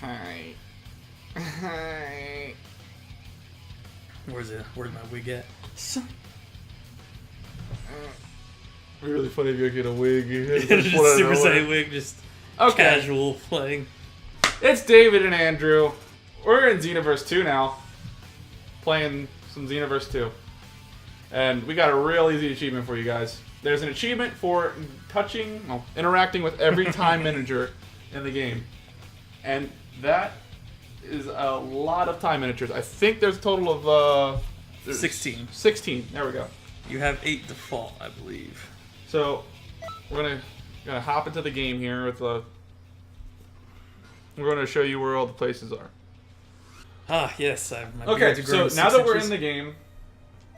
Hi. Hi. Where's my wig at? Really funny if you get a wig. Just Super Saiyan wig, just casual playing. It's David and Andrew. We're in Xenoverse 2 now. Playing some Xenoverse 2. And we got a real easy achievement for you guys. There's an achievement for interacting with every time manager in the game. And that is a lot of time miniatures. I think there's a total of 16. 16. There we go. You have 8 default, I believe. So we're gonna hop into the game here with we're gonna show you where all the places are. Ah, yes. I have my Okay, so now that we're in the game,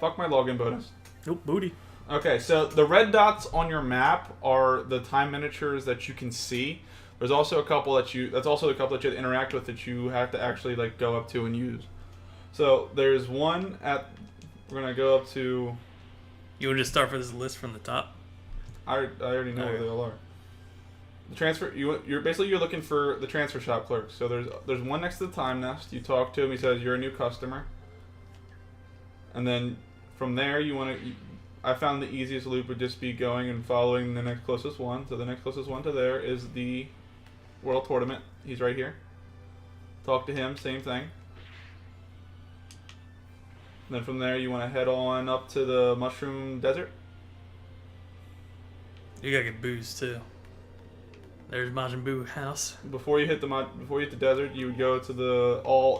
fuck my login bonus. Nope, booty. Okay, so the red dots on your map are the time miniatures that you can see. There's also a couple that you have to interact with that you have to actually like go up to and use. So there's one we're gonna go up to. You want to just start for this list from the top? I already know where they all are. The transfer you're looking for the transfer shop clerk. So there's one next to the time nest. You talk to him. He says you're a new customer. And then from there I found the easiest loop would just be going and following the next closest one. So the next closest one to there is the World Tournament. He's right here. Talk to him, same thing. And then from there you want to head on up to the Mushroom Desert. You gotta get booze too. There's Majin Buu house. Before you hit the desert, you would go to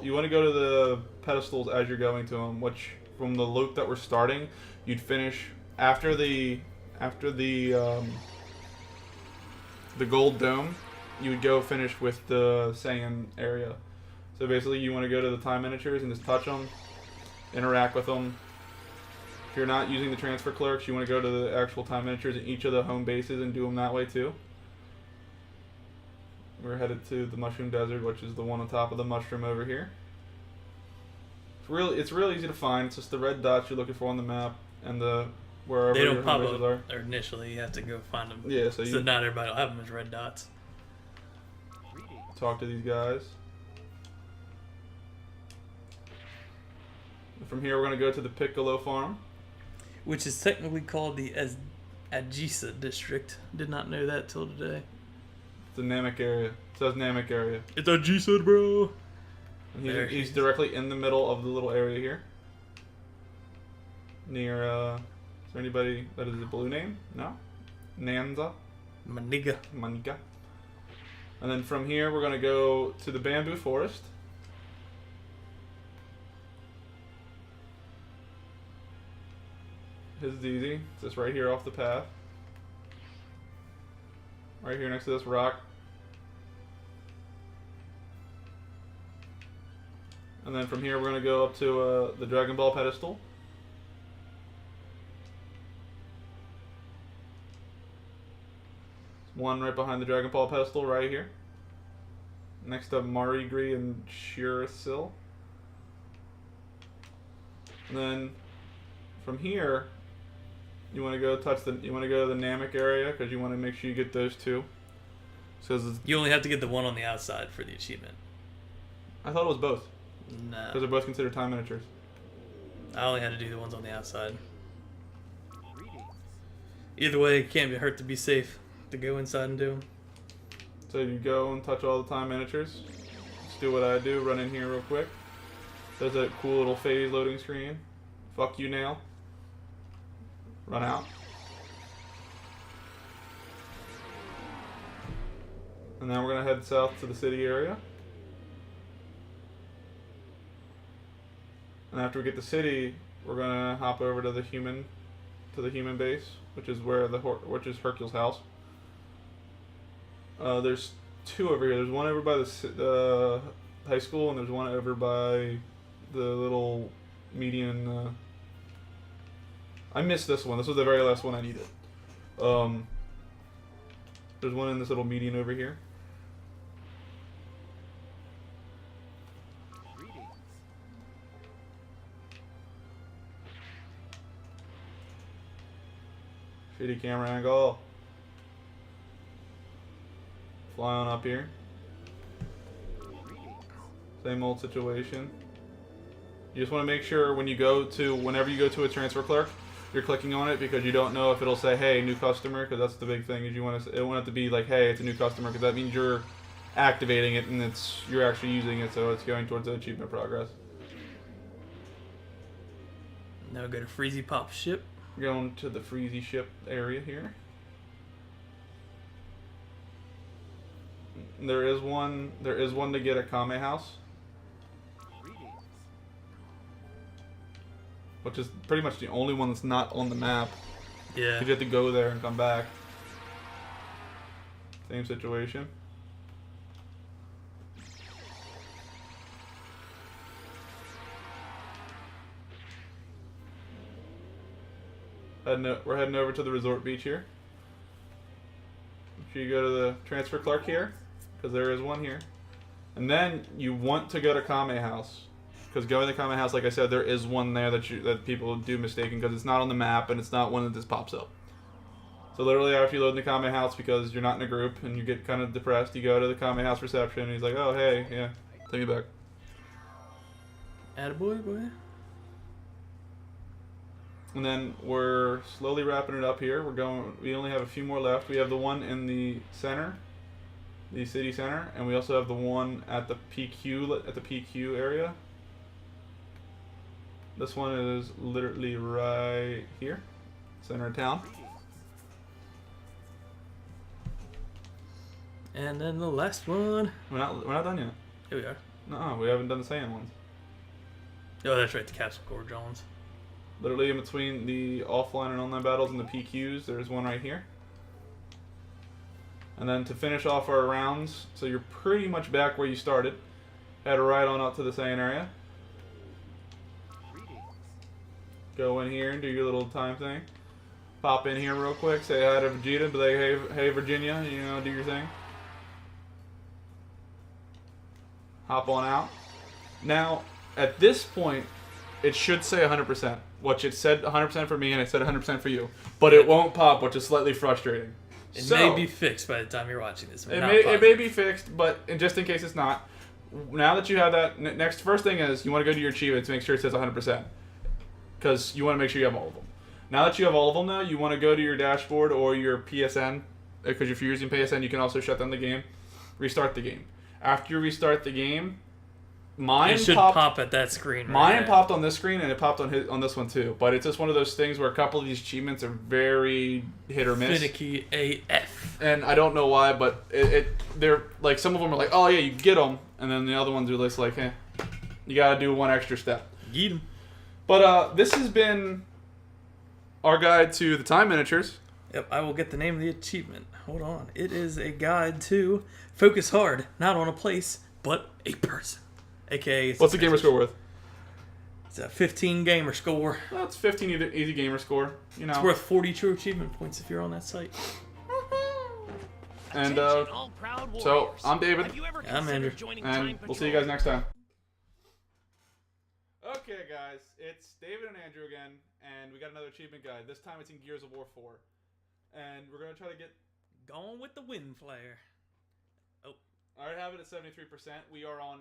you want to go to the pedestals as you're going to them, which from the loop that we're starting, you'd finish after the gold dome. You would go finish with the Saiyan area. So basically, you want to go to the time miniatures and just touch them, interact with them. If you're not using the transfer clerks, you want to go to the actual time miniatures in each of the home bases and do them that way too. We're headed to the Mushroom Desert, which is the one on top of the mushroom over here. It's real easy to find. It's just the red dots you're looking for on the map and wherever they don't your pop home bases are. up initially. You have to go find them. Yeah, so not everybody will have them as red dots. Talk to these guys. From here, we're going to go to the Piccolo farm, which is technically called the Ajisa district. Did not know that till today. It's a Namek area. It says Namek area. It's Ajisa, bro. And he's directly in the middle of the little area here. Near, is there anybody that is a blue name? No? Nanza? Maniga. And then from here, we're going to go to the bamboo forest. This is easy. It's just right here off the path. Right here next to this rock. And then from here, we're going to go up to the Dragon Ball pedestal. There's one right behind the Dragon Ball pedestal right here. Next to Marigri and Shirasil. And then from here, you want to go to the Namek area because you want to make sure you get those two. So you only have to get the one on the outside for the achievement. I thought it was both. No. Because they're both considered time miniatures. I only had to do the ones on the outside. Either way, it can't hurt to be safe. To go inside and do them. So you go and touch all the time miniatures. Just do what I do. Run in here real quick. There's a cool little phase loading screen. Fuck you, Nail. Run out. And then we're going to head south to the city area. And after we get the city, we're going to hop over to the human base, which is Hercule's house. There's two over here. There's one over by the high school, and there's one over by the little median. I missed this one. This was the very last one I needed. There's one in this little median over here. Shitty camera angle. Fly on up here. Same old situation. You just want to make sure whenever you go to a transfer clerk, you're clicking on it because you don't know if it'll say, "Hey, new customer," because that's the big thing. Is it want it to be like, "Hey, it's a new customer," because that means you're activating it and you're actually using it, so it's going towards the achievement progress. Now go to Freezy Pop ship. Going to the Freezy ship area here. There is one to get at Kame House, which is pretty much the only one that's not on the map. Yeah. You have to go there and come back. Same situation. We're heading over to the resort beach here. Make sure you go to the transfer clerk here, because there is one here. And then you want to go to Kame House. Because going to Kame House, like I said, there is one there that people do mistaken because it's not on the map and it's not one that just pops up. So literally after you load in the Kame House because you're not in a group and you get kind of depressed, you go to the Kame House reception and he's like, "Oh, hey, yeah, take me back." Attaboy, boy. And then we're slowly wrapping it up here. We only have a few more left. We have the one in the center, the city center, and we also have the one at the PQ area. This one is literally right here, center of town. And then the last one. We're not done yet. Here we are. No, we haven't done the sand ones. Oh, that's right, the Capsule Core Jones. Literally in between the offline and online battles and the PQs, there's one right here. And then to finish off our rounds, so you're pretty much back where you started. Head right on up to the sand area. Go in here and do your little time thing. Pop in here real quick, say hi to Vegeta, be like, hey Virginia, you know, do your thing. Hop on out. Now, at this point, it should say 100%, which it said 100% for me and it said 100% for you. But it won't pop, which is slightly frustrating. It may be fixed by the time you're watching this. It may be fixed, but just in case it's not, now that you have that, first thing is you want to go to your achievements, make sure it says 100%. Because you want to make sure you have all of them. Now that you have all of them, though, you want to go to your dashboard or your PSN. Because if you're using PSN, you can also shut down the game. Restart the game. After you restart the game, it should pop at that screen. Mine popped on this screen, and it popped on this one too. But it's just one of those things where a couple of these achievements are very hit or miss. Finicky AF. And I don't know why, but they're like, some of them are like, "Oh yeah, you get them," and then the other ones are just like, "Eh, you gotta do one extra step." Get 'em. But this has been our guide to the time miniatures. Yep, I will get the name of the achievement. Hold on. It is a guide to focus hard, not on a place, but a person. AKA... What's the gamer score worth? It's a 15 gamer score. Well, it's 15 easy gamer score. You know. It's worth 40 true achievement points if you're on that site. And so, I'm David. I'm Andrew. And we'll see you guys next time. Okay, guys, it's David and Andrew again, and we got another achievement guide. This time it's in Gears of War 4. And we're going to try to get... Gone with the wind flare. Oh. I already have it at 73%. We are on